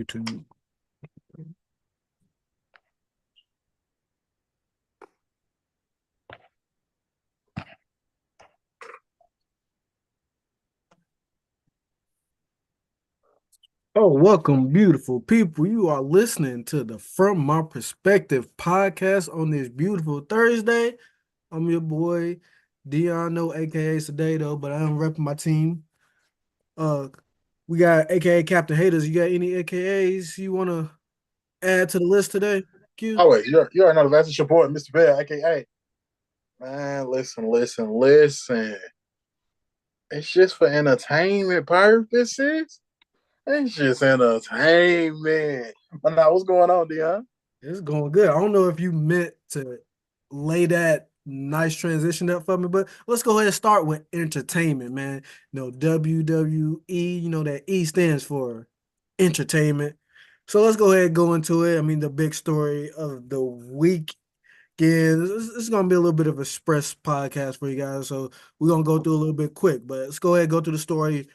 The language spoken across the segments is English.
YouTube. Oh, welcome, beautiful people. You are listening to the From My Perspective podcast on this beautiful Thursday. I'm your boy, Deano, aka Sedato, but I am repping my team. Uh, we got aka Captain Haters. You got any AKAs you want to add to the list today? Q? Oh wait, you're another That's your boy, Mr. Bell, aka man. Listen. It's just for entertainment purposes. It's just entertainment. But now, what's going on, Dion? It's going good. I don't know if you meant to lay that nice transition up for me, but let's go ahead and start with entertainment, man. WWE, that E stands for entertainment. So let's go ahead and go into it. I mean, the big story of the week is it's going to be a little bit of a express podcast for you guys. So we're going to go through a little bit quick, but let's go ahead and go through the story.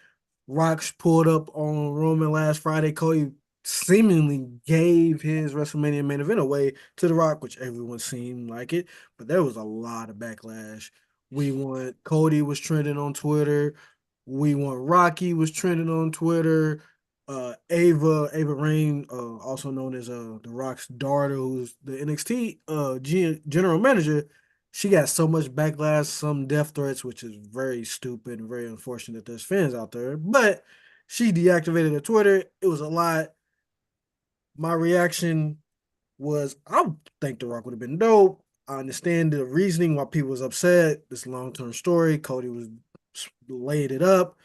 Rocks pulled up on Roman last Friday. Cody seemingly gave his WrestleMania main event away to The Rock, which everyone seemed like it, but there was a lot of backlash. We want Cody was trending on Twitter. We want Rocky was trending on Twitter. Ava Rain, also known as The Rock's daughter, who's the NXT general manager, she got so much backlash, some death threats, which is very stupid and very unfortunate that there's fans out there. But she deactivated her Twitter. It was a lot. My reaction was, I would think The Rock would have been dope. I understand the reasoning why people was upset. This long-term story. Cody was laid it up.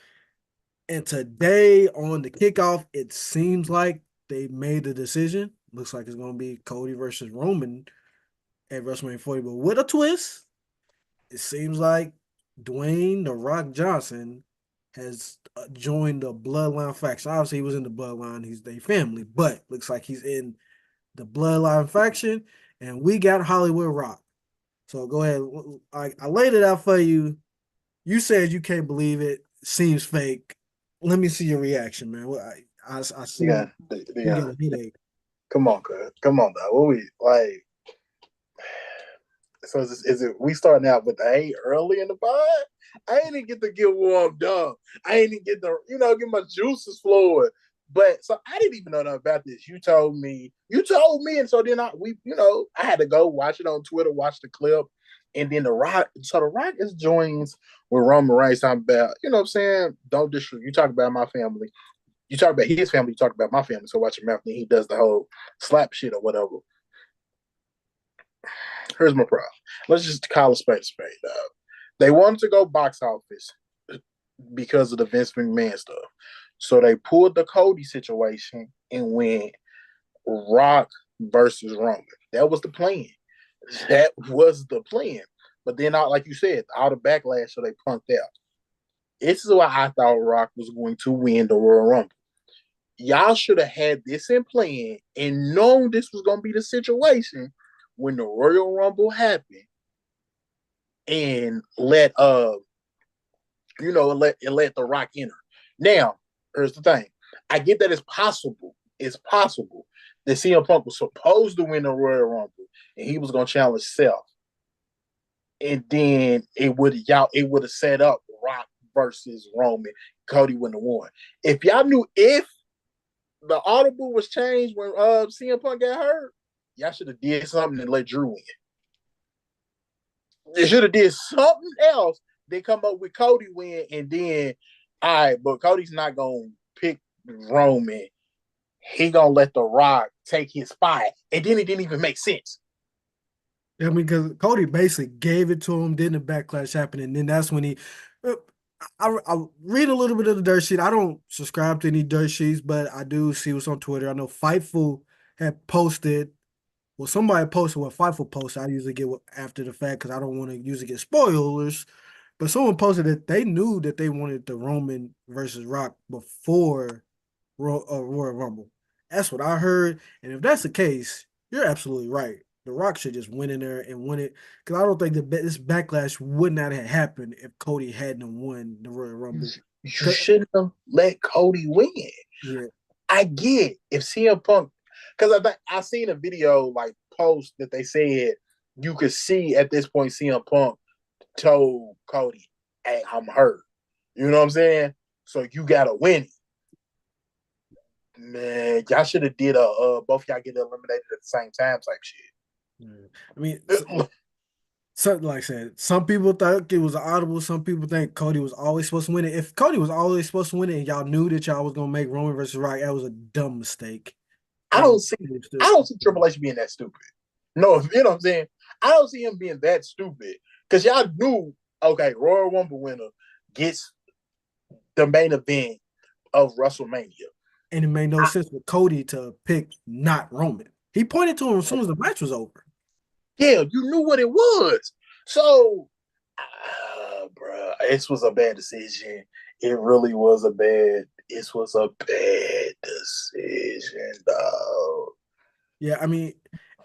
And today on the kickoff, it seems like they made the decision. Looks like it's going to be Cody versus Roman at WrestleMania 40, but with a twist. It seems like Dwayne The Rock Johnson has joined the Bloodline faction. Obviously, he was in the Bloodline. He's their family, but looks like he's in the Bloodline faction, and we got Hollywood Rock. So go ahead. I laid it out for you. You said you can't believe it. Seems fake. Let me see your reaction, man. I see Yeah, you got Dion. a headache. Come on, cuz. Come on, dog. What we like? So is it we starting out with the A early in the pod? I ain't even get to get warmed up. I ain't even get to, get my juices flowing. But so I didn't even know nothing about this. You told me, and so then I had to go watch it on Twitter, watch the clip, and then the Rock is joins with Roman Reigns talking about, you know what I'm saying? Don't disrespect. You talk about my family. You talk about his family, you talk about my family. So watch your mouth. Then he does the whole slap shit or whatever. Here's my problem. Let's just call a spade a spade. They wanted to go box office because of the Vince McMahon stuff. So they pulled the Cody situation and went Rock versus Roman. That was the plan. That was the plan. But then, like you said, all the backlash, so they punked out. This is why I thought Rock was going to win the Royal Rumble. Y'all should have had this in plan and known this was going to be the situation when the Royal Rumble happened, and let the Rock enter. Now, here's the thing. I get that it's possible. It's possible that CM Punk was supposed to win the Royal Rumble and he was gonna challenge Seth. And then it would have set up Rock versus Roman. Cody wouldn't have won. If y'all knew if the audible was changed when CM Punk got hurt, y'all should have did something and let Drew win. They should have did something else. They come up with Cody win, and then all right, but Cody's not gonna pick Roman. He gonna let The Rock take his spot, and then it didn't even make sense. I mean, because Cody basically gave it to him, then the backlash happened, and then that's when he. uh, I read a little bit of the dirt sheet. I don't subscribe to any dirt sheets, but I do see what's on Twitter. I know Fightful had posted. Well, somebody posted what Fightful posted. I usually get after the fact because I don't want to usually get spoilers. But someone posted that they knew that they wanted the Roman versus Rock before Royal Rumble. That's what I heard. And if that's the case, you're absolutely right. The Rock should just win in there and win it because I don't think that this backlash would not have happened if Cody hadn't won the Royal Rumble. You shouldn't have let Cody win. Yeah, I get if CM Punk, because I seen a video like post that they said you could see at this point CM Punk told Cody, "Hey, I'm hurt." You know what I'm saying? So you gotta win. Man, y'all should have did a both y'all get eliminated at the same time type Yeah. I mean, shit. like I said, some people thought it was audible. Some people think Cody was always supposed to win it. If Cody was always supposed to win it, and y'all knew that y'all was gonna make Roman versus Rock, that was a dumb mistake. I That was don't see I don't see Triple H being that stupid. No, you know what I'm saying? I don't see him being that stupid. Because y'all knew, okay, Royal Rumble winner gets the main event of WrestleMania. and it made no sense for Cody to pick not Roman. He pointed to him as soon as the match was over. Yeah, you knew what it was. So, bruh, this was a bad decision. It really was a bad. This was a bad decision, dog. Yeah, I mean,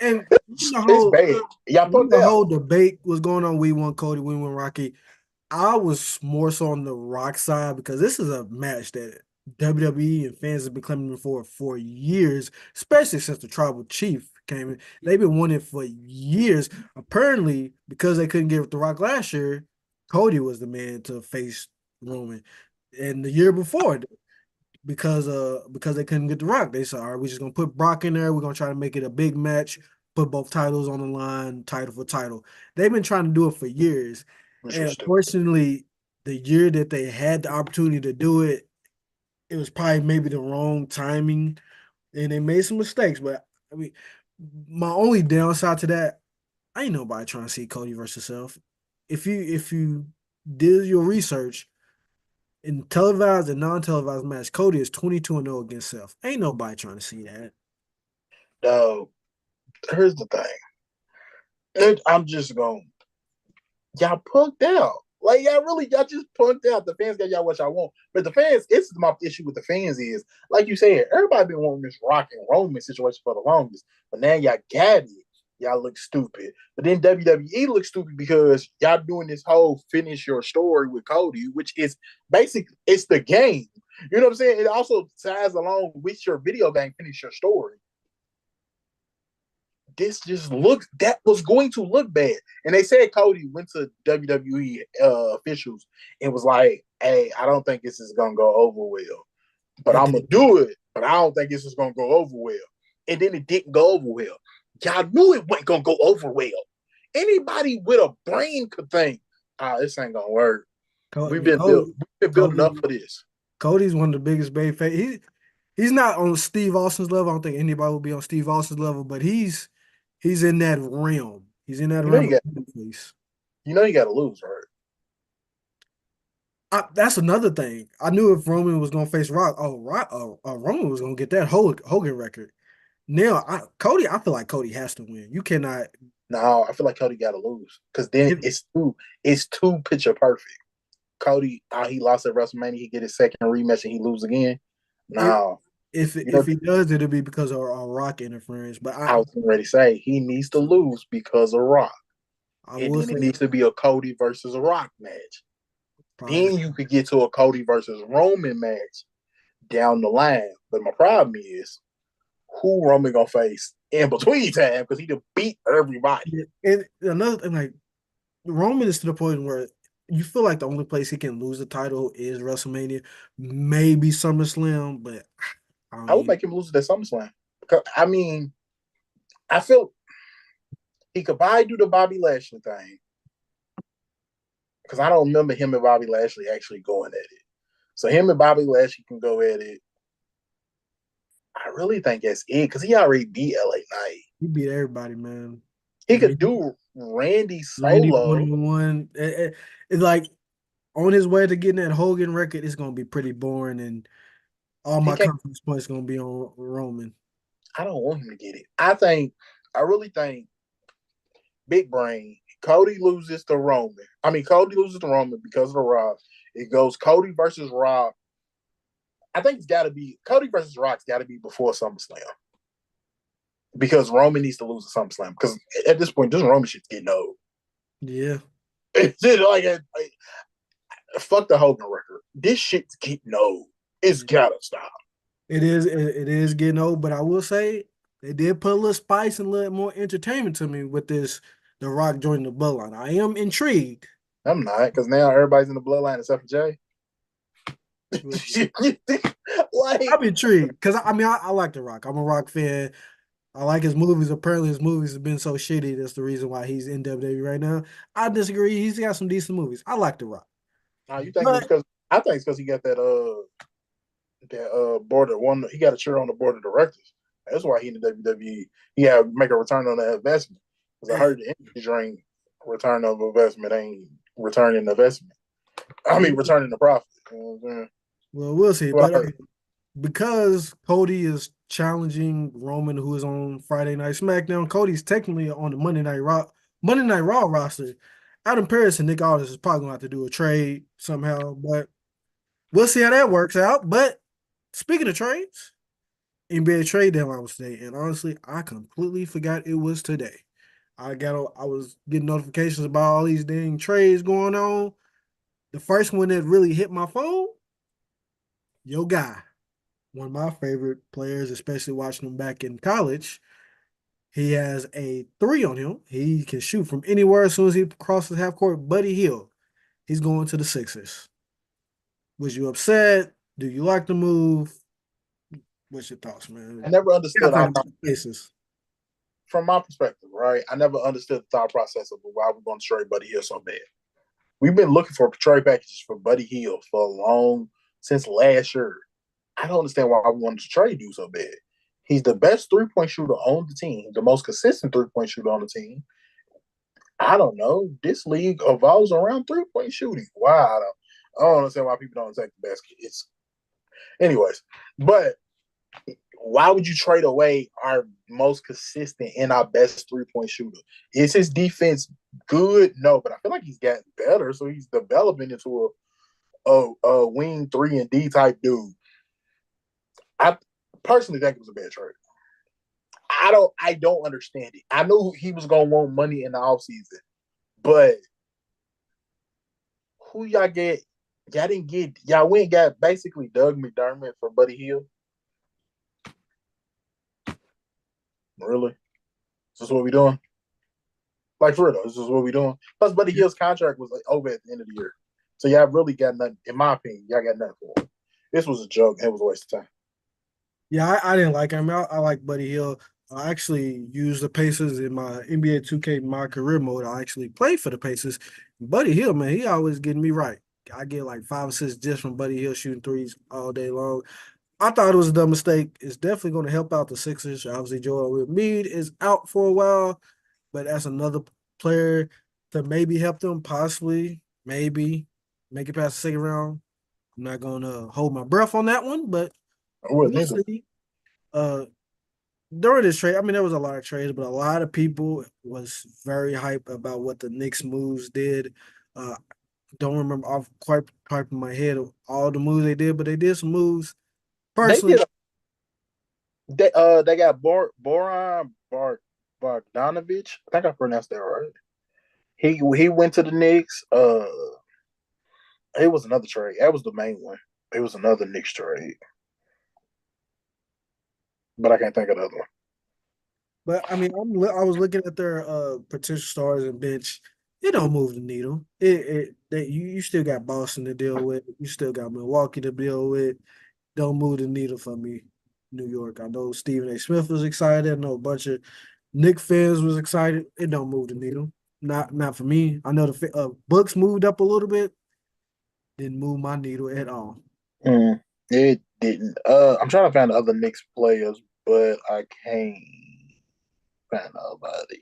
and It's bad. Y'all put the that. whole debate was going on. We want Cody, we want Rocky. I was more so on the Rock side because this is a match that WWE and fans have been clamoring for years, especially since the Tribal Chief came in. They've been wanting it for years. Apparently, because they couldn't get with the Rock last year, Cody was the man to face Roman. And the year before, because they couldn't get the Rock, they said, "All right, we're just gonna put Brock in there. We're gonna try to make it a big match, put both titles on the line, title for title." They've been trying to do it for years, Which and was stupid. unfortunately, the year that they had the opportunity to do it, it was probably maybe the wrong timing, and they made some mistakes. But I mean, my only downside to that, I ain't nobody trying to see Cody versus Self. If you did your research in televised and non-televised match, Cody is 22-0 against Seth. Ain't nobody trying to see that. Dog, here's the thing. I'm just going, y'all punked out. Like y'all just punked out. The fans got y'all what y'all want. But the fans, it's my issue with the fans is, like you said, everybody been wanting this Rock and Roman situation for the longest. But now y'all got it. Y'all look stupid. But then WWE looks stupid because y'all doing this whole finish your story with Cody, which is basically it's the game. You know what I'm saying? It also ties along with your video game, finish your story. This just looks that was going to look bad. And they said Cody went to WWE officials and was like, "Hey, I don't think this is gonna go over well, but It I'm gonna did. do it. But I don't think this is gonna go over well." And then it didn't go over well. Y'all knew it wasn't gonna go over well. Anybody with a brain could think, this ain't gonna work. Cody, We've been building Cody, up for this. Cody's one of the biggest bay face. He's not on Steve Austin's level. I don't think anybody will be on Steve Austin's level, but he's in that realm. He's in that You know realm you of got face. you got to lose, right? That's another thing. I knew if Roman was gonna face Rock, Roman was gonna get that Hogan record. Now, Cody, I feel like Cody has to win. You cannot. No, I feel like Cody got to lose because then If, it's too picture perfect. Cody, he lost at WrestleMania, he get his second rematch and he lose again. if No, you if know, he does, it'll be because of Rock interference. But I was ready to say he needs to lose because of Rock, I and will then it say needs to be a Cody versus a Rock match. probably Then you could get to a Cody versus Roman match down the line. But my problem is who Roman gonna face in between time because he done beat everybody. yeah, and another thing, like Roman is to the point where you feel like the only place he can lose the title is WrestleMania, maybe SummerSlam, but I I would mean, make him lose at SummerSlam. Because, I mean, I feel he could probably do the Bobby Lashley thing because I don't remember him and Bobby Lashley actually going at it. So him and Bobby Lashley can go at it. I really think that's it because he already beat LA Knight. he beat everybody, man. He I could mean, do Randy Randy Solo. 1-on-1. It's like on his way to getting that Hogan record, it's gonna be pretty boring, and all He my can't. confidence points gonna be on Roman. I don't want him to get it. I really think Big Brain. Cody loses to Roman because of the Rock. It goes Cody versus Rock. I think it's got to be Cody versus Rock's got to be before SummerSlam because Roman needs to lose to SummerSlam because at this point, this Roman shit's getting old. Yeah, It's just fuck the Hogan record. This shit's getting old. It's yeah. gotta stop. it is getting old, but I will say they did put a little spice and a little more entertainment to me with this The Rock joining the Bloodline. I am intrigued. I'm not, because now everybody's in the bloodline except for Jay. Like, I'm intrigued because I like The Rock. I'm a Rock fan. I like his movies. Apparently, his movies have been so shitty. That's the reason why he's in WWE right now. I disagree. He's got some decent movies. I like The Rock, now you think it's but because I think it's because he got that board of one. He got a chair on the board of directors. That's why he in the WWE. He had to make a return on that investment. Because I heard the industry drink return of investment ain't returning the investment. I mean, returning the profit. You know what I'm saying? well, we'll see. What But I heard. because Cody is challenging Roman, who is on Friday Night SmackDown, Cody's technically on the Monday Night Raw roster. Adam Pearce and Nick Aldis is probably going to have to do a trade somehow, but we'll see how that works out. But speaking of trades, NBA trade deadline was today, and honestly, I completely forgot it was today. I was getting notifications about all these dang trades going on. The first one that really hit my phone, yo guy, one of my favorite players, especially watching him back in college. He has a three on him. He can shoot from anywhere as soon as he crosses half court. Buddy Hield, he's going to the Sixers. Was you upset? Do you like the move? What's your thoughts, I man? never Yeah, understood our talking about faces. from my perspective, right? I never understood the thought process of why we're going to trade Buddy Hield so bad. We've been looking for trade packages for Buddy Hield for a long since last year. I don't understand why we wanted to trade you so bad. He's the best 3 point shooter on the team, the most consistent 3 point shooter on the team. I don't know. This league evolves around 3 point shooting. Why? I don't understand why people don't take the basket. It's anyways, but why would you trade away our most consistent and our best 3 point shooter? Is his defense good? No, but I feel like he's gotten better. So he's developing into a wing 3 and D type dude. I personally think it was a bad trade. I don't understand it. I knew he was gonna want money in the offseason, but who y'all get? Y'all didn't get y'all went and got basically Doug McDermott for Buddy Hield. Really? Is this what we doing? Like for real, this is what we doing. Plus, Buddy Hield's contract was like over at the end of the year, so y'all really got nothing. In my opinion, y'all got nothing for him. This was a joke. It was a waste of time. Yeah, I didn't like him. I like Buddy Hield. I actually used the Pacers in my NBA 2K my career mode. I actually played for the Pacers. Buddy Hield, man, he always getting me right. I get like 5 or 6 just from Buddy Hield shooting threes all day long. I thought it was a dumb mistake. It's definitely going to help out the Sixers. Obviously, Joel Embiid is out for a while, but that's another player to maybe help them, possibly, maybe make it past the second round. I'm not going to hold my breath on that one, but I wouldn't we'll either. see. Uh, during this trade, I mean, there was a lot of trades, but a lot of people was very hype about what the Knicks moves did. Uh, don't remember off quite top of my head of all the moves they did, but they did some moves. They Personally, did. They got Boran Bogdanovich. I think I pronounced that right. He went to the Knicks. It was another trade. That was the main one. It was another Knicks trade, but I can't think of the other one. but I mean, I was looking at their potential stars and bench. It don't move the needle. You still got Boston to deal with. You still got Milwaukee to deal with. Don't move the needle for me, New York. I know Stephen A. Smith was excited. I know a bunch of Nick fans was excited. It don't move the needle. Not for me. I know the Bucks moved up a little bit. Didn't move my needle at all. Mm, it didn't. I'm trying to find the other Knicks players, but I can't find nobody.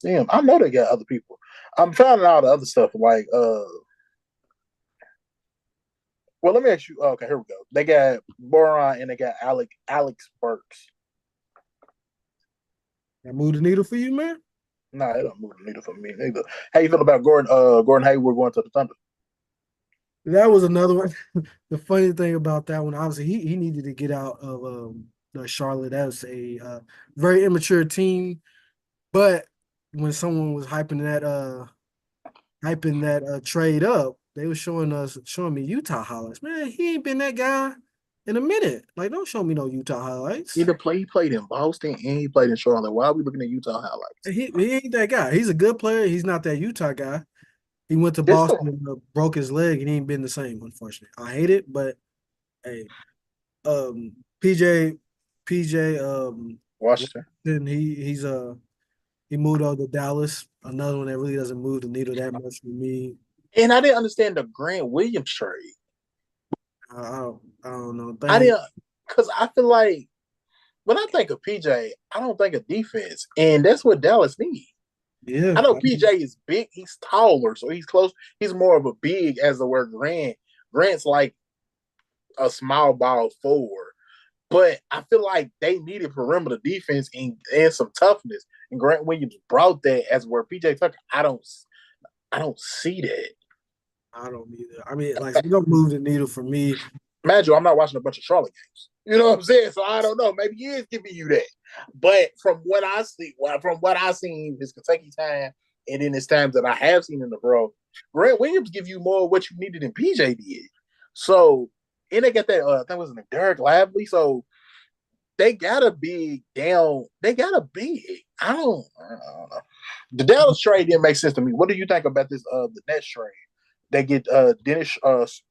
Damn, I know they got other people. I'm finding out the other stuff like well, let me ask you. Okay, here we go. They got Boron and they got Alex Burks. That move the needle for you, man. Nah, it don't move the needle for me neither. How you feel about Gordon Hayward going to the Thunder? That was another one. The funny thing about that one, obviously, he needed to get out of Charlotte. That was a very immature team. But when someone was hyping that trade up, they were showing me Utah highlights. Man, he ain't been that guy in a minute. Like, don't show me no Utah highlights. He played in Boston and he played in Charlotte. Why are we looking at Utah highlights? He ain't that guy. He's a good player. He's not that Utah guy. He went to This the Boston and broke his leg, and he ain't been the same. Unfortunately, I hate it, but hey, um, PJ, PJ, Washington. then he moved over to Dallas. Another one that really doesn't move the needle that much for me. And I didn't understand the Grant Williams trade. I don't know. I didn't because I feel like when I think of PJ, I don't think of defense, and that's what Dallas needs. Yeah, I know PJ is big, he's taller, so he's close. He's more of a big as the word Grant. Grant's like a small ball forward, but I feel like they needed perimeter defense and some toughness. And Grant Williams brought that as where PJ Tucker. I don't see that. I don't either. I mean, like, it don't move the needle for me. Imagine I'm not watching a bunch of Charlotte games. You know what I'm saying? So I don't know. Maybe he is giving you that. But from what I see, from what I've seen his Kentucky time and in his times that I have seen in the pro, Grant Williams give you more of what you needed than PJ did. So, and they got that, I think it was Derek Lively. So they got a big down. They got a big. I don't know. The Dallas trade didn't make sense to me. What do you think about this? The Nets trade. They get Dennis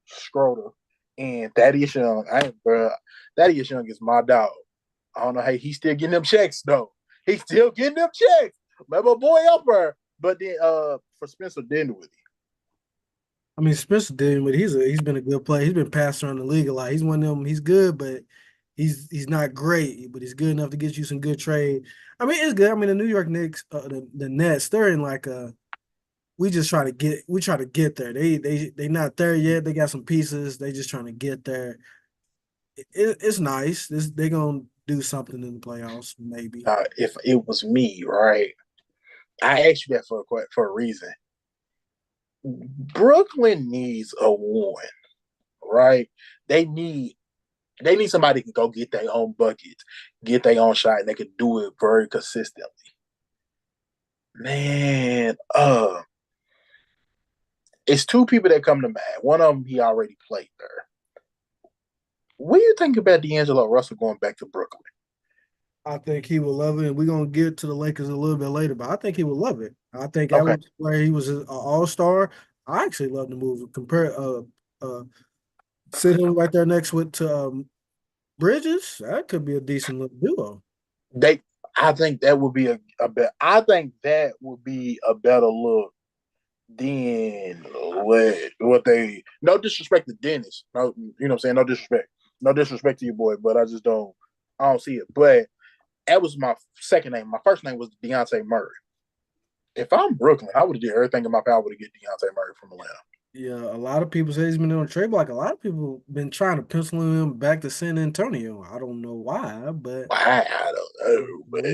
Schroeder and Thaddeus Young. Thaddeus Young is my dog. I don't know how he's still getting them checks though. He's still getting them checks. Let my boy up there. But then for Spencer Dinwiddie. I mean, Spencer did, but he's been a good player. He's been passed around the league a lot. He's one of them. He's good, but he's not great, but he's good enough to get you some good trade. I mean, it's good. I mean, the New York Knicks, the Nets, they're in like a we try to get there. They not there yet. They got some pieces. They just trying to get there. It's nice. They gonna do something in the playoffs, maybe. If it was me, right? I asked you that for a reason. Brooklyn needs a one, right? They need somebody who can go get their own buckets, get their own shot, and they can do it very consistently. Man, it's two people that come to mind. One of them he already played there. What do you think about D'Angelo Russell going back to Brooklyn? I think he will love it. And we're gonna get to the Lakers a little bit later, but I think he will love it. I think Okay, Alex, where he was an all-star, I actually love the move. Sit him right there next with to Bridges. That could be a decent little duo. they. I think that would be a bet. I think that would be a better look than what they. No disrespect to Dennis. No, you know what I'm saying. No disrespect. No disrespect to your boy, but I just don't. I don't see it. But that was my second name. My first name was Dejounte Murray. If I'm Brooklyn, I would have did everything in my power to get Dejounte Murray from Atlanta. Yeah, a lot of people say he's been on the trade block. A lot of people been trying to pencil him back to San Antonio. I don't know why, but I don't know, but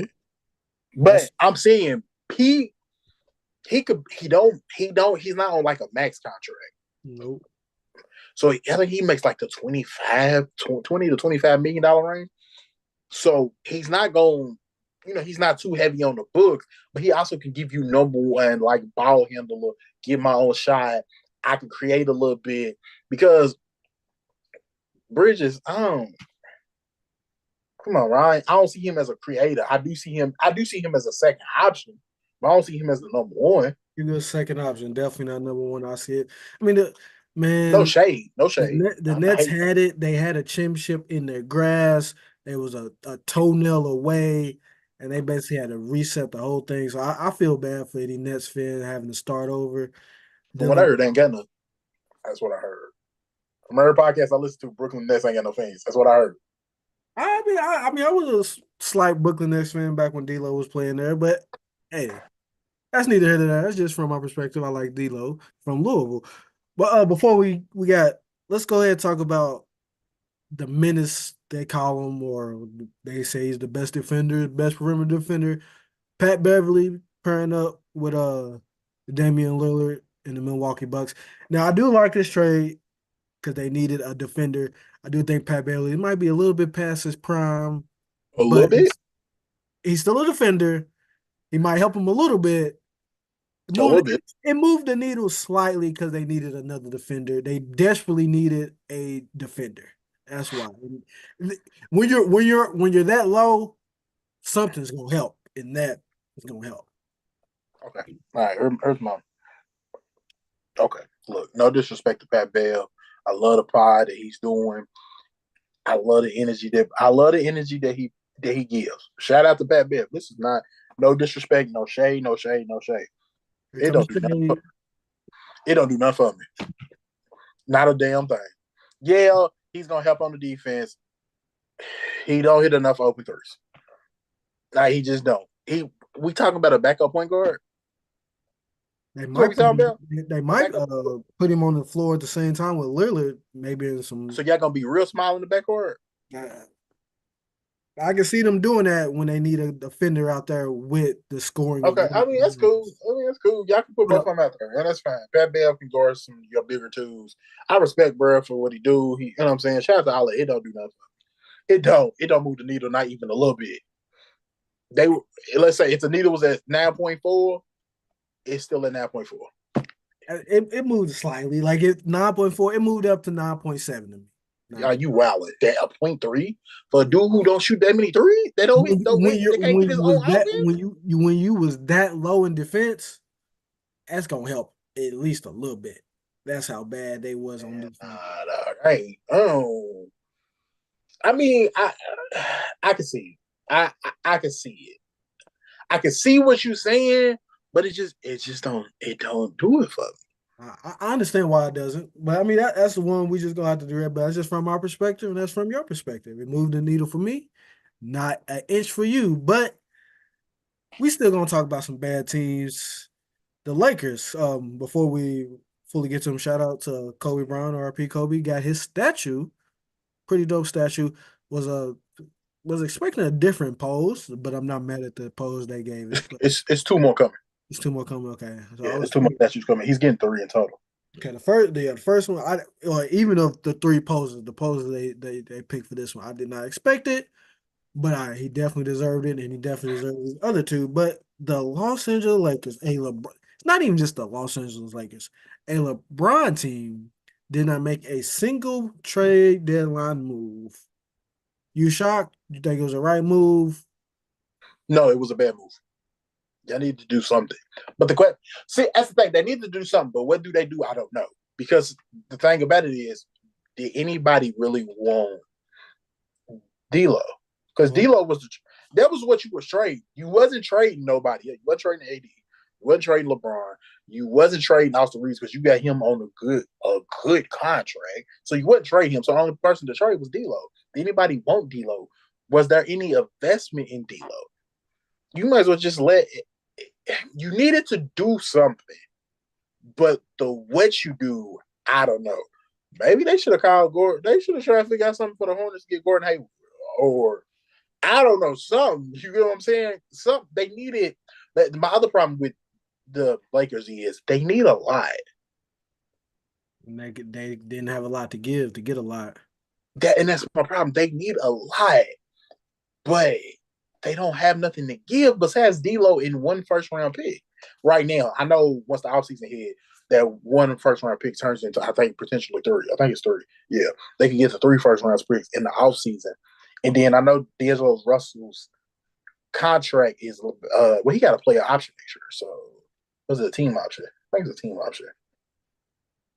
that's I'm saying he could he's not on like a max contract. nope. So I think he makes like the 20 to $25 million range. So he's not going, he's not too heavy on the books, but he also can give you number one, like ball handler, get my own shot. I can create a little bit because Bridges, come on, Ryan. I don't see him as a creator. I do see him as a second option, but I don't see him as the number one. He's a second option. Definitely not number one. I see it. I mean, No man, shade. No shade. The I Nets hate had it. They had a championship in their grass. There was a toenail away, and they basically had to reset the whole thing. So I feel bad for any Nets fan having to start over. from what I Dealing, heard, they ain't got nothing. That's what I heard. From every podcast I listen to, Brooklyn Nets ain't got no fans. That's what I heard. I was a slight Brooklyn Nets fan back when D'Lo was playing there, but hey, that's neither here nor there. That's just from my perspective. I like D'Lo from Louisville. But before let's go ahead and talk about the menace they call him, or they say he's the best defender, best perimeter defender. Pat Beverly pairing up with Damian Lillard in the Milwaukee Bucks. Now I do like this trade because they needed a defender. I do think Pat Beverly might be a little bit past his prime, A little but bit. he's still a defender. He might help him a little bit, A little bit. It moved the needle slightly because they needed another defender. They desperately needed a defender. That's why. When you're that low, something's gonna help, and that is gonna help. Okay. All right. Here's my. Okay. Look, no disrespect to Pat Bell. I love the pod that he's doing. I love the energy that he gives. Shout out to Pat Bell. This is not no disrespect, no shade, no shade, no shade. Here It comes don't do nothing. It don't do nothing for me. Not a damn thing. Yeah, he's gonna help on the defense. He don't hit enough open threes. Nah, he just don't. We talking about a backup point guard. They That's what might we put talking him, about. they A might backup. put him on the floor at the same time with Lillard, maybe in some. So y'all gonna be real small in the backcourt. Uh, I can see them doing that when they need a defender out there with the scoring Okay, I mean that's ability. cool. I mean that's cool. Y'all can put both But of them out there, and that's fine. Pat Bell can guard some of your bigger twos. I respect bro for what he do. You know what I'm saying? Shout out to Allah. It don't do nothing. It don't. It don't move the needle, not even a little bit. They let's say if the needle was at 9.4, it's still at 9.4. it moved slightly, like it 9.4. It moved up to 9.7 to me. Are you wildin'? That a .3 for a dude who don't shoot that many threes? They don't hit. Don't hit. They can't hit When his you own was that offense. when you was that low in defense, that's gonna help at least a little bit. That's how bad they was on Man, defense. nah, I ain't. Oh, I mean, I can see. I can see it. I can see what you're saying, but it don't do it for me. I understand why it doesn't, but I mean that's the one we just gonna have to do that. But that's just from our perspective, and that's from your perspective. It moved the needle for me, not an inch for you. But we still gonna talk about some bad teams. The Lakers. Before we fully get to them, shout out to Kobe Bryant, R.P. Kobe, got his statue, pretty dope statue. Was a was expecting a different pose, but I'm not mad at the pose they gave It's it. But it's two more coming. it's two more coming. Okay, so Yeah, I it's was two more statues coming. He's getting three in total. okay. The first one, or even of the three poses, the poses they picked for this one, I did not expect it, but he definitely deserved it, and he definitely deserved the other two. But the Los Angeles Lakers, it's not even just the Los Angeles Lakers, a LeBron team did not make a single trade deadline move. You shocked? You think it was the right move? No, it was a bad move. Y'all need to do something. But the question, see, that's the thing. They need to do something, but what do they do? I don't know. Because the thing about it is, did anybody really want D'Lo? Because Well, D'Lo that was what you was trading. You wasn't trading nobody. You wasn't trading AD. You wasn't trading LeBron. You wasn't trading Austin Reeves because you got him on a good contract. So you wouldn't trade him. So the only person to trade was D'Lo. Did anybody want D'Lo? Was there any investment in D'Lo? You might as well just let it. You needed to do something, but the what you do, I don't know. Maybe they should have called Gordon. They should have tried to figure out something for the Hornets to get Gordon Hayward, or I don't know something. You know what I'm saying? Some they needed. My other problem with the Lakers is they need a lot. they didn't have a lot to give to get a lot. That's my problem. They need a lot, but they don't have nothing to give besides D'Lo in one first round pick right now. I know once the offseason hit, that one first round pick turns into I think potentially three. I think it's three. Yeah, they can get the three first round picks in the offseason. And then I know D'Angelo Russell's contract is well, he got to play an option next year. So was it a team option? I think it's a team option.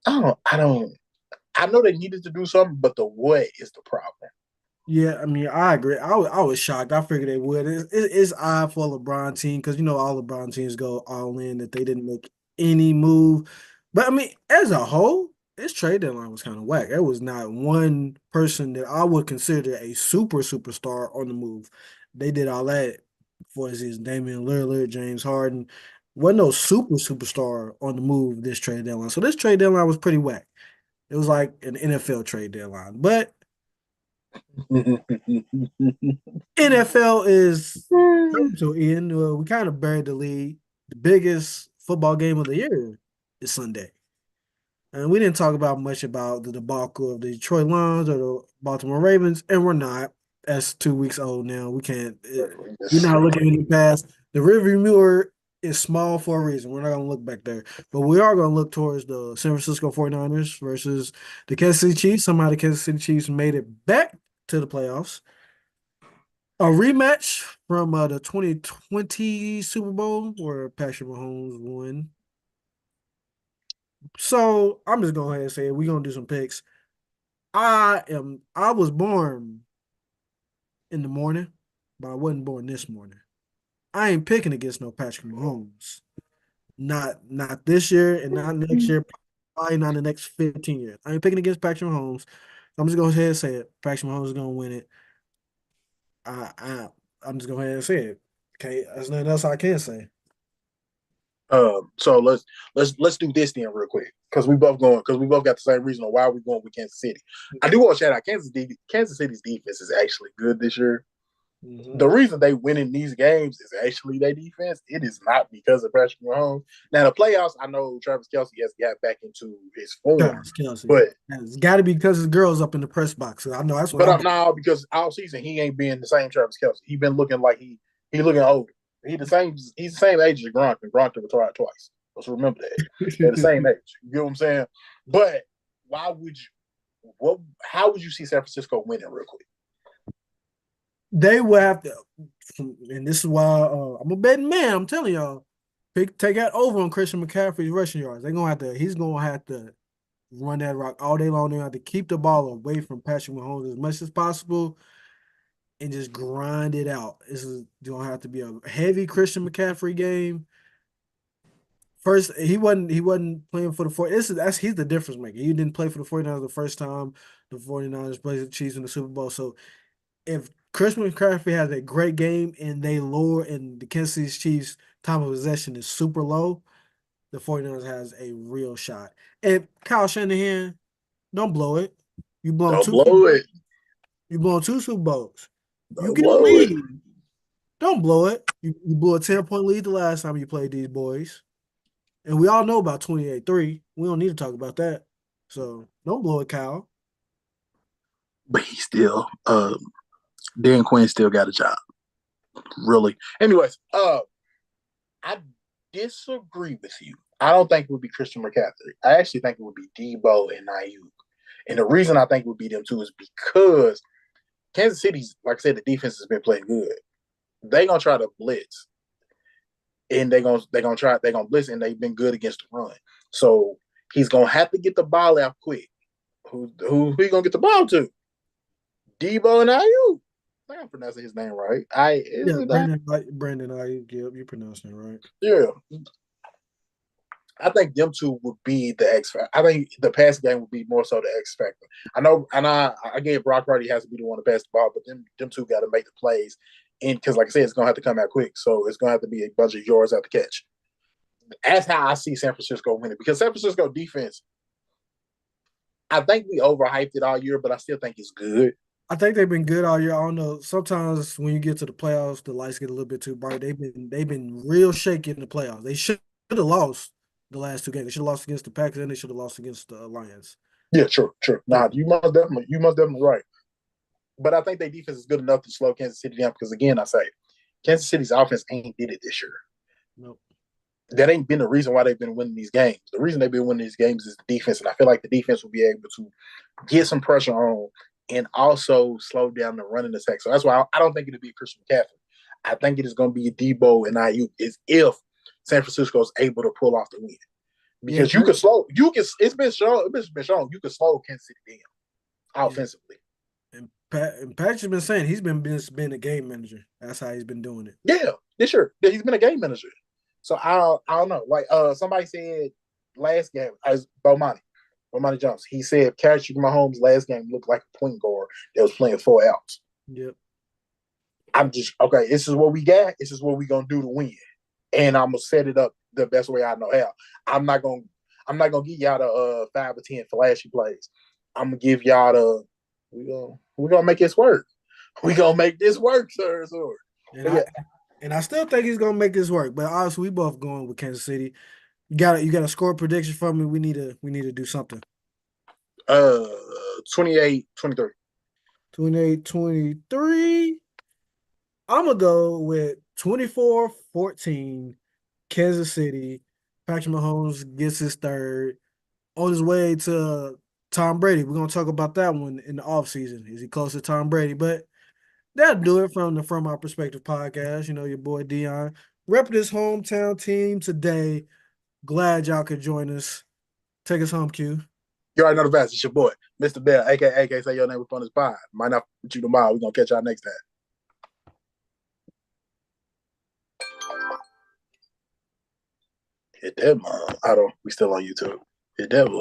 I don't. I know they needed to do something, but the what is the problem? Yeah, I mean, I agree. I was shocked. I figured they would. It's odd for a LeBron team because all LeBron teams go all in that they didn't make any move. But I mean, as a whole, his trade deadline was kind of whack. There was not one person that I would consider a superstar on the move. They did all that for his Damian Lillard, James Harden. Wasn't no superstar on the move this trade deadline. So this trade deadline was pretty whack. It was like an NFL trade deadline, but NFL is coming to an end. We kind of buried the lead. The biggest football game of the year is Sunday. And we didn't talk about much about the debacle of the Detroit Lions or the Baltimore Ravens, and we're not. That's 2 weeks old now. We can't. We're not looking in the past. The rearview mirror. is small for a reason. We're not going to look back there. But we are going to look towards the San Francisco 49ers versus the Kansas City Chiefs. Somehow the Kansas City Chiefs made it back to the playoffs. A rematch from the 2020 Super Bowl where Patrick Mahomes won. So I'm just going to go ahead and say we're going to do some picks. I was born in the morning, but I wasn't born this morning. I ain't picking against no Patrick Mahomes. Not this year and not next year, probably not the next 15 years. I ain't picking against Patrick Mahomes. I'm just going to go ahead and say it. Patrick Mahomes is going to win it. I, I, I'm just going to go ahead and say it. Okay, there's nothing else I can say. So let's do this then real quick because we both got the same reason on why we're going with Kansas City. I do want to shout out Kansas City's defense is actually good this year. Mm-hmm. The reason they win in these games is actually their defense. It is not because of Patrick Mahomes. Now the playoffs, I know Travis Kelce has got back into his form, Travis Kelce. but It's got to be because his girls up in the press box. I know that's what I'm. now because all season he ain't been the same Travis Kelce. He been looking like he looking older. He's the same age as Gronk, and Gronk retired twice. Let's remember that. They're the same age. You know what I'm saying? But why would you how would you see San Francisco winning real quick? They will have to, and this is why I'm a betting man. I'm telling y'all, take that over on Christian McCaffrey's rushing yards. They're gonna have to. He's gonna have to run that rock all day long. They have to keep the ball away from Patrick Mahomes as much as possible and just grind it out. This is gonna have to be a heavy Christian McCaffrey game. First, he wasn't playing for the 40. He's the difference maker. He didn't play for the 49ers the first time the 49ers played the Chiefs in the Super Bowl. So if Christian McCaffrey has a great game and they lower and the Kansas City Chiefs time of possession is super low, the 49ers has a real shot. And Kyle Shanahan, don't blow it. You blown Don't two Super blow Bowls. it. You blown two Super Bowls. You Don't get a blow it. lead. Don't blow it. You blew a 10-point lead the last time you played these boys. And we all know about 28-3. We don't need to talk about that. So don't blow it, Kyle. But he still, Dan Quinn still got a job. Really. Anyways, I disagree with you. I don't think it would be Christian McCaffrey. I actually think it would be Debo and Ayuk. And the reason I think it would be them two is because Kansas City's, like I said, the defense has been playing good. They're gonna try to blitz. And they're gonna blitz and they've been good against the run. So he's gonna have to get the ball out quick. Who he gonna get the ball to? Debo and Ayuk. I think I'm pronouncing his name right. Yeah, Brandon Ayuk. Yep, you pronounced it right. Yeah. I think them two would be the X factor. I think the passing game would be more so the X factor. I know, and I get Brock Purdy has to be the one to pass the ball, but them two got to make the plays, and because like I said, it's gonna have to come out quick, so it's gonna have to be a bunch of yards out the catch. That's how I see San Francisco winning because San Francisco defense. I think we overhyped it all year, but I still think it's good. I think they've been good all year. I don't know. Sometimes when you get to the playoffs, the lights get a little bit too bright. They've been real shaky in the playoffs. They should have lost the last two games. They should have lost against the Packers and they should have lost against the Lions. Yeah, true. Nah, you must definitely right. But I think their defense is good enough to slow Kansas City down because again, I say Kansas City's offense ain't did it this year. Nope. That ain't been the reason why they've been winning these games. The reason they've been winning these games is the defense, and I feel like the defense will be able to get some pressure on and also slow down the running attack. So that's why I don't think it'll be a Christian McCaffrey. I think it is going to be a Debo and Ayuk is if San Francisco is able to pull off the win. Because it's been shown you can slow Kansas City down offensively. And Patrick's been saying he's been a game manager. That's how he's been doing it. Yeah, sure. Yeah, he's been a game manager. So I don't know. Like somebody said last game as Bomani Jones. He said Patrick Mahomes last game looked like a point guard that was playing 4 outs. Yep. I'm just okay. This is what we got. This is what we gonna do to win, and I'm gonna set it up the best way I know how. I'm not gonna give y'all the 5 or 10 flashy plays. I'm gonna give y'all the we gonna make this work. We gonna make this work, sir. And I still think he's gonna make this work. But obviously, we both going with Kansas City. You got a score prediction for me. We need to do something. 28-23. 28-23. I'm gonna go with 24-14 Kansas City. Patrick Mahomes gets his third on his way to Tom Brady. We're gonna talk about that one in the offseason. Is he close to Tom Brady? But that'll do it from the From Our Perspective podcast. You know, your boy Dion. Repping his hometown team today. Glad y'all could join us. Take us home, Q. You already know the best. It's your boy, Mr. Bell, aka say your name upon this pod. Might not put you tomorrow. We're gonna catch y'all next time. Hit that, man. I don't. We still on YouTube. Hit that.